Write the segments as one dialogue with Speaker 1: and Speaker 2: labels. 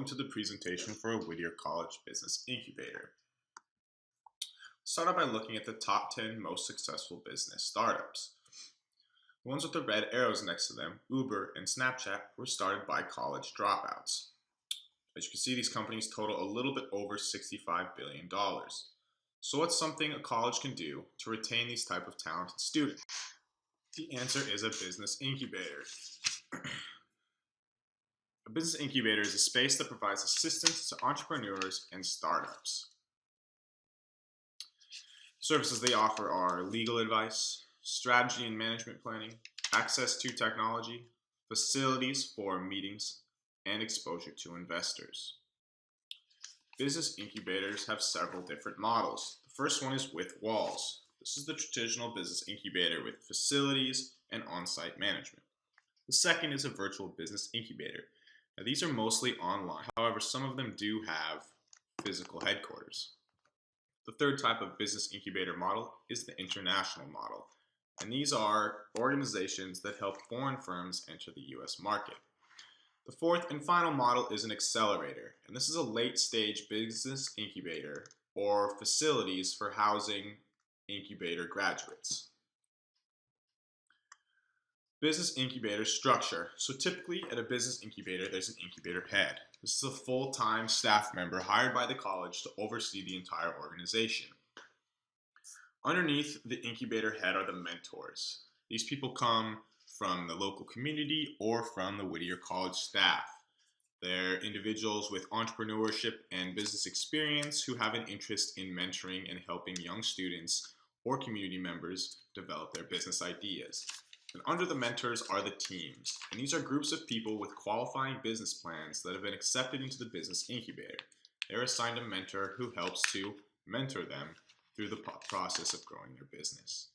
Speaker 1: welcome to the presentation for a Whittier College Business Incubator. Start out by looking at the top 10 most successful business startups. The ones with the red arrows next to them, Uber and Snapchat, were started by college dropouts. As you can see, these companies total a little bit over $65 billion. So what's something a college can do to retain these type of talented students? The answer is a business incubator. A business incubator is a space that provides assistance to entrepreneurs and startups. The services they offer are legal advice, strategy and management planning, access to technology, facilities for meetings, and exposure to investors. Business incubators have several different models. The first one is with walls. This is the traditional business incubator with facilities and on-site management. The second is a virtual business incubator. Now, these are mostly online. However, some of them do have physical headquarters. The third type of business incubator model is the international model. And these are organizations that help foreign firms enter the U.S. market. The fourth and final model is an accelerator, and this is a late-stage business incubator or facilities for housing incubator graduates. Business incubator structure. So typically at a business incubator, there's an incubator head. This is a full-time staff member hired by the college to oversee the entire organization. Underneath the incubator head are the mentors. These people come from the local community or from the Whittier College staff. They're individuals with entrepreneurship and business experience who have an interest in mentoring and helping young students or community members develop their business ideas. And under the mentors are the teams, and these are groups of people with qualifying business plans that have been accepted into the business incubator. They're assigned a mentor who helps to mentor them through the process of growing their business.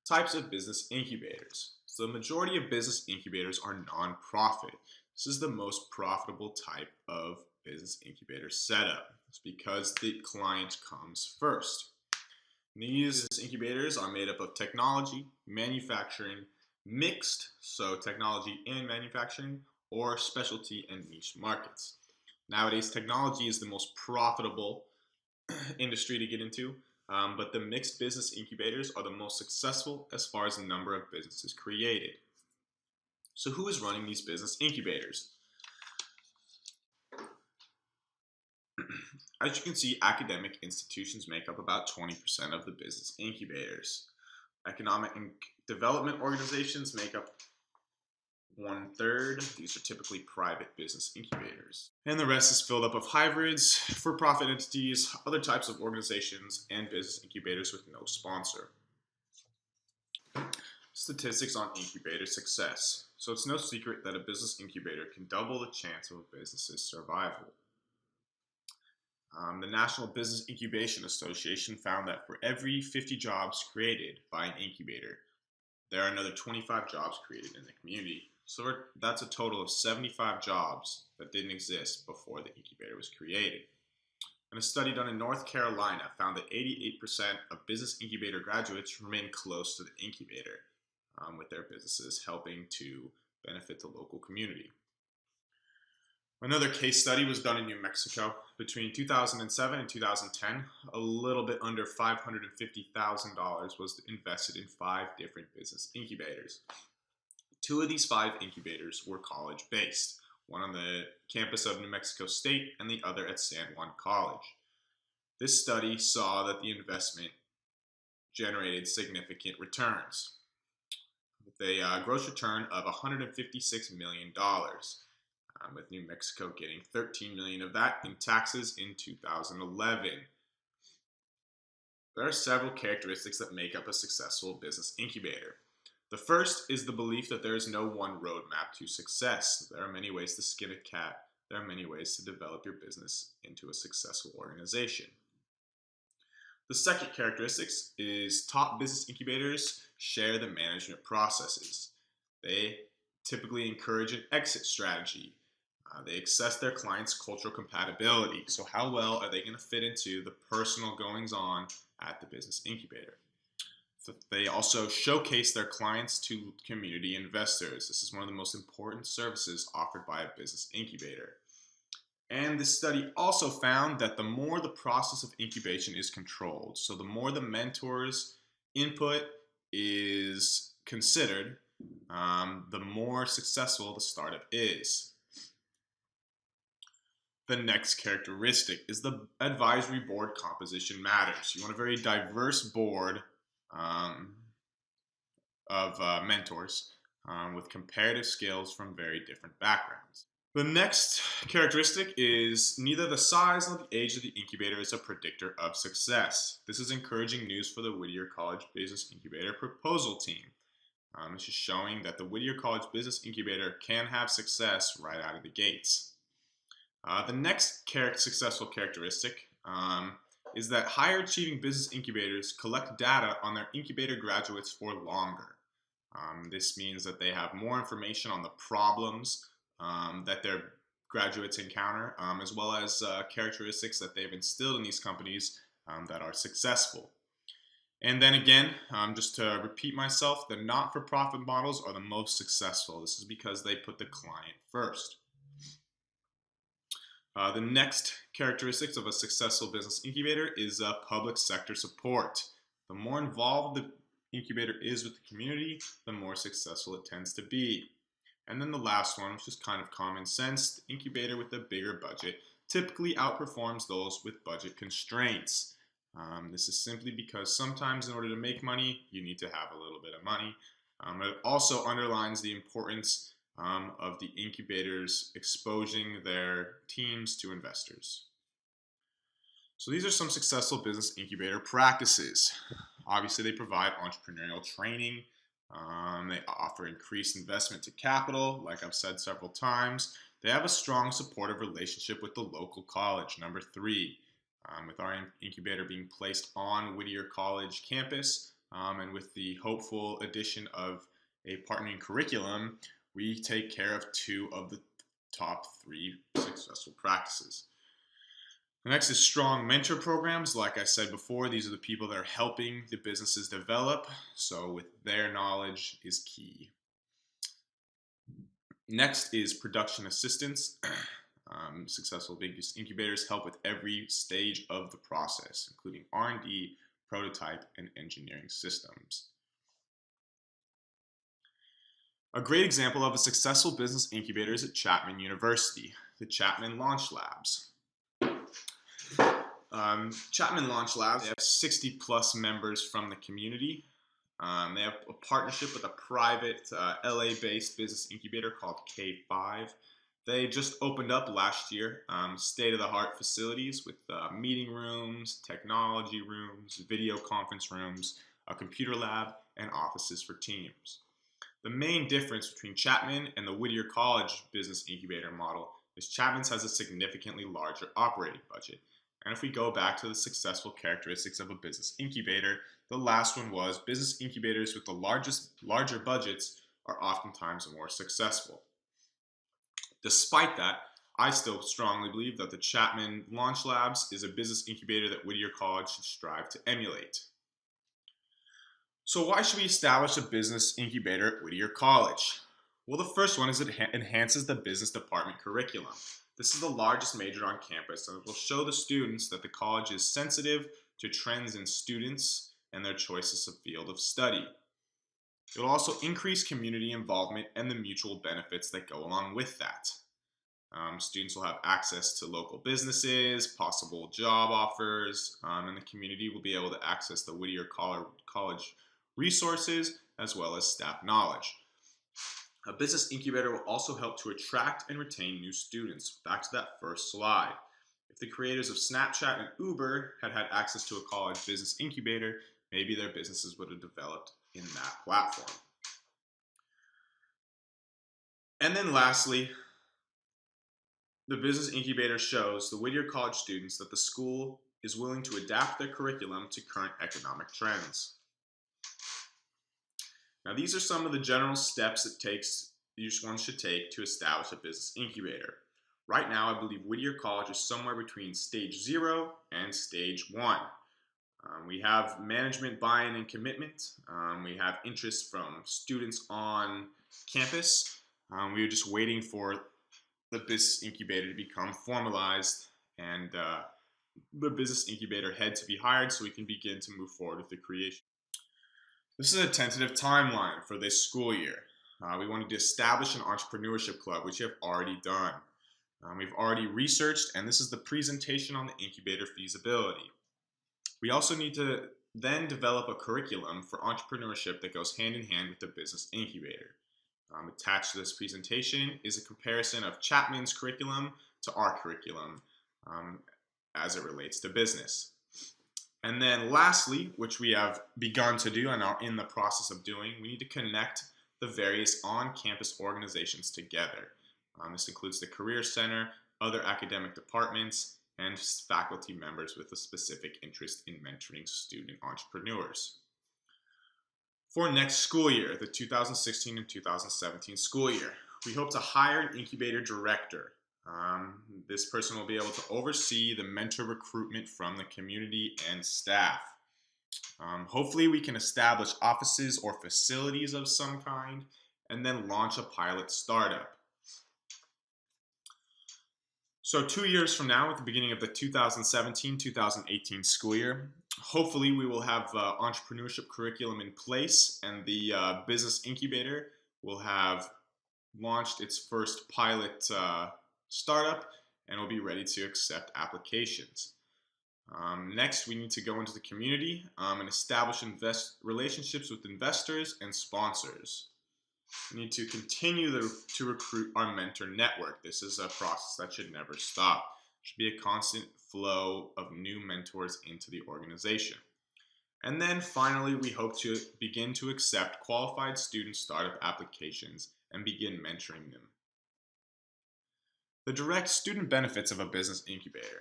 Speaker 1: Types of business incubators. So the majority of business incubators are nonprofit. This is the most profitable type of business incubator setup. It's because the client comes first. These incubators are made up of technology, manufacturing, mixed, so technology and manufacturing, or specialty and niche markets. Nowadays, technology is the most profitable industry to get into, but the mixed business incubators are the most successful as far as the number of businesses created. So who is running these business incubators? As you can see, academic institutions make up about 20% of the business incubators. Economic and development organizations make up 1/3. These are typically private business incubators. And the rest is filled up of hybrids, for-profit entities, other types of organizations, and business incubators with no sponsor. Statistics on incubator success. So it's no secret that a business incubator can double the chance of a business's survival. The National Business Incubation Association found that for every 50 jobs created by an incubator, there are another 25 jobs created in the community. So that's a total of 75 jobs that didn't exist before the incubator was created. And a study done in North Carolina found that 88% of business incubator graduates remain close to the incubator with their businesses helping to benefit the local community. Another case study was done in New Mexico. Between 2007 and 2010, a little bit under $550,000 was invested in 5 different business incubators. 2 of these 5 incubators were college-based, one on the campus of New Mexico State and the other at San Juan College. This study saw that the investment generated significant returns, with a gross return of $156 million. With New Mexico getting $13 million of that in taxes in 2011. There are several characteristics that make up a successful business incubator. The first is the belief that there is no one roadmap to success. There are many ways to skin a cat. There are many ways to develop your business into a successful organization. The second characteristic is top business incubators share the management processes. They typically encourage an exit strategy. They assess their clients' cultural compatibility. So how well are they going to fit into the personal goings-on at the business incubator? They also showcase their clients to community investors. This is one of the most important services offered by a business incubator. And this study also found that the more the process of incubation is controlled, so the more the mentor's input is considered, the more successful the startup is. The next characteristic is the advisory board composition matters. You want a very diverse board um, of mentors with comparative skills from very different backgrounds. The next characteristic is neither the size nor the age of the incubator is a predictor of success. This is encouraging news for the Whittier College Business Incubator proposal team. This is showing that the Whittier College Business Incubator can have success right out of the gates. The next successful characteristic is that higher achieving business incubators collect data on their incubator graduates for longer. This means that they have more information on the problems that their graduates encounter, as well as characteristics that they've instilled in these companies that are successful. And then again, just to repeat myself, the not-for-profit models are the most successful. This is because they put the client first. The next characteristics of a successful business incubator is public sector support. The more involved the incubator is with the community, the more successful it tends to be. And then the last one, which is kind of common sense, the incubator with a bigger budget typically outperforms those with budget constraints. This is simply because sometimes in order to make money, you need to have a little bit of money. It also underlines the importance of the incubators exposing their teams to investors. So these are some successful business incubator practices. Obviously, they provide entrepreneurial training. They offer increased investment to capital, like I've said several times. They have a strong supportive relationship with the local college, number 3. With our incubator being placed on Whittier College campus, and with the hopeful addition of a partnering curriculum, we take care of 2 of the top 3 successful practices. The next is strong mentor programs. Like I said before, these are the people that are helping the businesses develop, so with their knowledge is key. Next is production assistance. Successful business incubators help with every stage of the process, including R&D, prototype, and engineering systems. A great example of a successful business incubator is at Chapman University, the Chapman Launch Labs. Chapman Launch Labs, they have 60 plus members from the community. They have a partnership with a private LA-based business incubator called K5. They just opened up last year, state-of-the-art facilities with meeting rooms, technology rooms, video conference rooms, a computer lab, and offices for teams. The main difference between Chapman and the Whittier College Business Incubator model is Chapman's has a significantly larger operating budget. And if we go back to the successful characteristics of a business incubator, the last one was business incubators with the larger budgets are oftentimes more successful. Despite that, I still strongly believe that the Chapman Launch Labs is a business incubator that Whittier College should strive to emulate. So why should we establish a business incubator at Whittier College? Well, the first one is it enhances the business department curriculum. This is the largest major on campus, and it will show the students that the college is sensitive to trends in students and their choices of field of study. It will also increase community involvement and the mutual benefits that go along with that. Students will have access to local businesses, possible job offers, and the community will be able to access the Whittier College resources as well as staff knowledge. A business incubator will also help to attract and retain new students. Back to that first slide. If the creators of Snapchat and Uber had had access to a college business incubator, maybe their businesses would have developed in that platform. And then lastly, the business incubator shows the Whittier College students that the school is willing to adapt their curriculum to current economic trends. Now, these are some of the general steps each one should take to establish a business incubator. Right now, I believe Whittier College is somewhere between stage 0 and stage 1. We have management buy-in and commitment. We have interest from students on campus. We are just waiting for the business incubator to become formalized and the business incubator head to be hired so we can begin to move forward with the creation. This is a tentative timeline for this school year. We wanted to establish an entrepreneurship club, which we have already done. We've already researched, and this is the presentation on the incubator feasibility. We also need to then develop a curriculum for entrepreneurship that goes hand in hand with the business incubator. Attached to this presentation is a comparison of Chapman's curriculum to our curriculum as it relates to business. And then lastly, which we have begun to do and are in the process of doing, we need to connect the various on-campus organizations together. This includes the Career Center, other academic departments, and faculty members with a specific interest in mentoring student entrepreneurs. For next school year, the 2016 and 2017 school year, we hope to hire an incubator director. This person will be able to oversee the mentor recruitment from the community and staff. Hopefully we can establish offices or facilities of some kind and then launch a pilot startup. So 2 years from now, at the beginning of the 2017-2018 school year, hopefully we will have entrepreneurship curriculum in place, and the business incubator will have launched its first pilot startup and will be ready to accept applications. Next, we need to go into the community and establish relationships with investors and sponsors. We need to continue to recruit our mentor network. This is a process that should never stop. It should be a constant flow of new mentors into the organization. And then finally, we hope to begin to accept qualified student startup applications and begin mentoring them. The direct student benefits of a business incubator.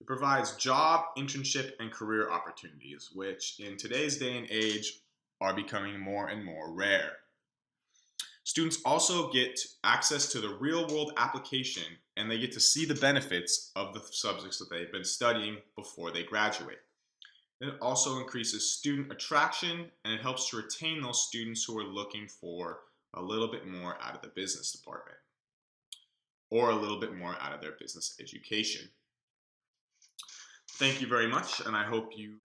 Speaker 1: It provides job, internship, and career opportunities, which in today's day and age are becoming more and more rare. Students also get access to the real-world application, and they get to see the benefits of the subjects that they've been studying before they graduate. It also increases student attraction, and it helps to retain those students who are looking for a little bit more out of the business department or a little bit more out of their business education. Thank you very much, and I hope you